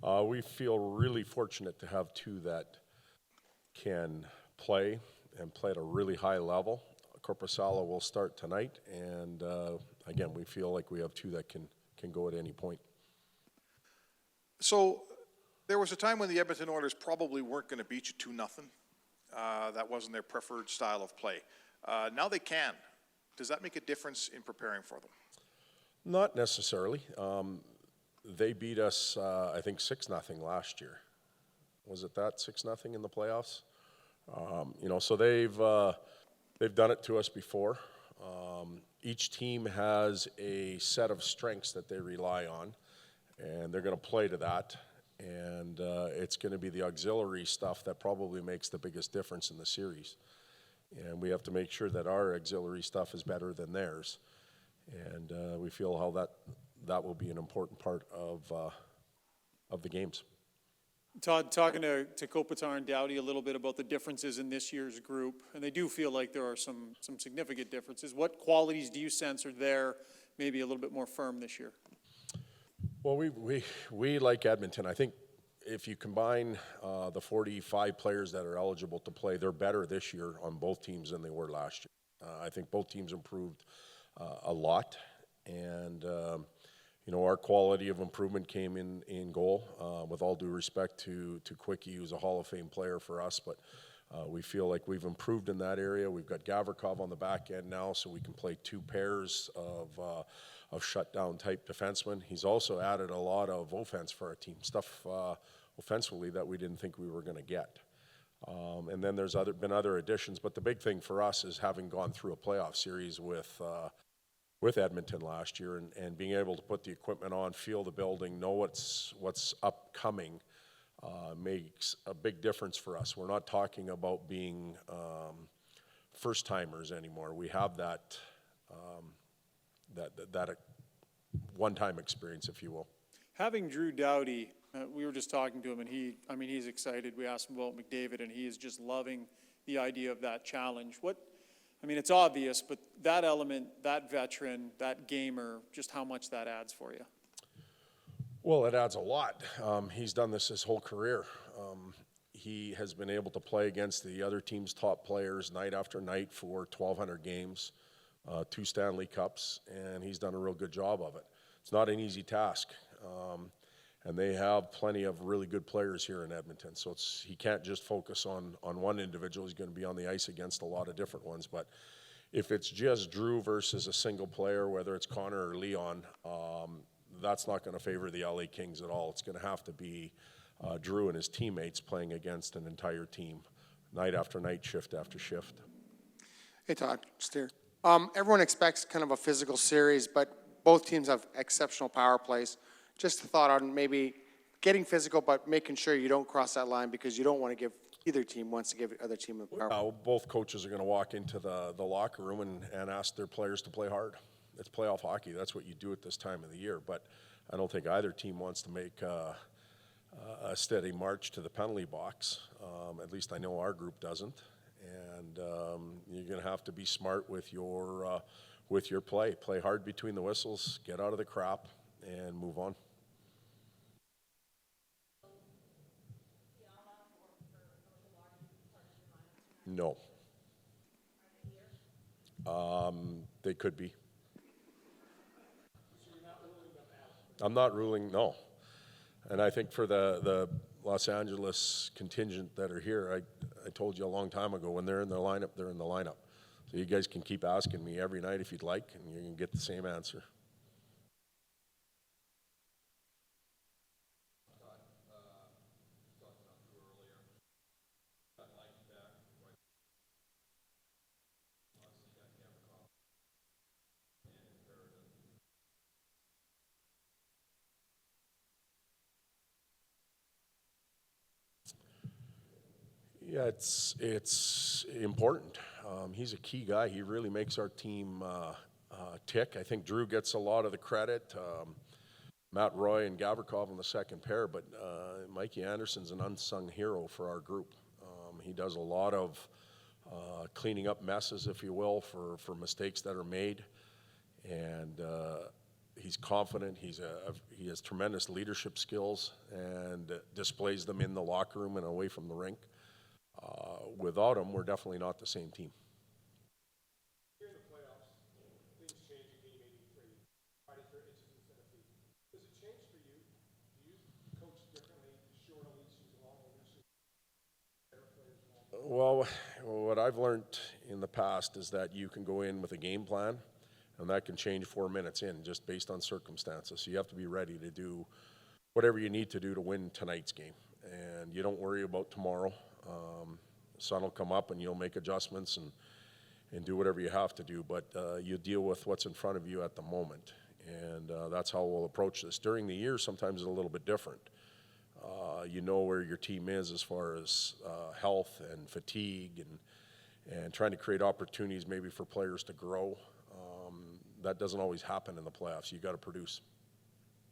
We feel really fortunate to have two that can play and play at a really high level. Corpusala will start tonight, and again, we feel like we have two that can go at any point. So there was a time when the Edmonton Oilers probably weren't going to beat you 2-0. That wasn't their preferred style of play. Now they can. Does that make a difference in preparing for them? Not necessarily. They beat us, I think, 6-0 last year. Was it that 6-0 in the playoffs? So they've done it to us before. Each team has a set of strengths that they rely on, and they're going to play to that. And it's going to be the auxiliary stuff that probably makes the biggest difference in the series. And we have to make sure that our auxiliary stuff is better than theirs. And we feel how that will be an important part of the games. Todd, talking to Kopitar and Doughty a little bit about the differences in this year's group, and they do feel like there are some significant differences. What qualities do you sense are there, maybe a little bit more firm this year? Well, we like Edmonton. I think if you combine the 45 players that are eligible to play, they're better this year on both teams than they were last year. I think both teams improved a lot, and our quality of improvement came in goal. With all due respect to Quickie, who's a Hall of Fame player for us, but we feel like we've improved in that area. We've got Gavrikov on the back end now, so we can play two pairs of shutdown type defensemen. He's also added a lot of offense for our team, stuff offensively that we didn't think we were going to get. And then there's been other additions, but the big thing for us is having gone through a playoff series with Edmonton last year and being able to put the equipment on, feel the building, know what's upcoming, makes a big difference for us. We're not talking about being first-timers anymore. We have that one-time experience, if you will. Having Drew Doughty, we were just talking to him, and he's excited. We asked him about McDavid, and he is just loving the idea of that challenge. It's obvious, but that element, that veteran, that gamer, just how much that adds for you? Well, it adds a lot. He's done this his whole career. He has been able to play against the other team's top players night after night for 1,200 games, 2 Stanley Cups, and he's done a real good job of it. It's not an easy task, and they have plenty of really good players here in Edmonton, so he can't just focus on one individual. He's going to be on the ice against a lot of different ones, but if it's just Drew versus a single player, whether it's Connor or Leon, that's not going to favor the LA Kings at all. It's going to have to be Drew and his teammates playing against an entire team, night after night, shift after shift. Hey, Todd, Steer. Everyone expects kind of a physical series, but both teams have exceptional power plays. Just a thought on maybe getting physical, but making sure you don't cross that line because you don't want to give either team wants to give the other team a power. Both coaches are going to walk into the locker room and ask their players to play hard. It's playoff hockey. That's what you do at this time of the year. But I don't think either team wants to make a steady march to the penalty box. At least I know our group doesn't. And you're going to have to be smart with your play. Play hard between the whistles, get out of the crap, and move on. No. They could be. I'm not ruling, no. And I think for the Los Angeles contingent that are here, I told you a long time ago, when they're in the lineup, they're in the lineup. So you guys can keep asking me every night if you'd like, and you're going to get the same answer. Yeah, it's important. He's a key guy. He really makes our team tick. I think Drew gets a lot of the credit. Matt Roy and Gavrikov on the second pair, but Mikey Anderson's an unsung hero for our group. He does a lot of cleaning up messes, if you will, for mistakes that are made. And he's confident. He has tremendous leadership skills and displays them in the locker room and away from the rink. Without him, we're definitely not the same team. Here in the playoffs, things change in game 83. Fighting for inches instead of feet. Does it change for you? Do you coach differently, shorter leashes, longer leashes, better players? Well, what I've learned in the past is that you can go in with a game plan, and that can change 4 minutes in just based on circumstances. So you have to be ready to do whatever you need to do to win tonight's game. And you don't worry about tomorrow. The sun will come up and you'll make adjustments and do whatever you have to do. But you deal with what's in front of you at the moment. And that's how we'll approach this. During the year, sometimes it's a little bit different. You know where your team is as far as health and fatigue and trying to create opportunities maybe for players to grow. That doesn't always happen in the playoffs. You got to produce.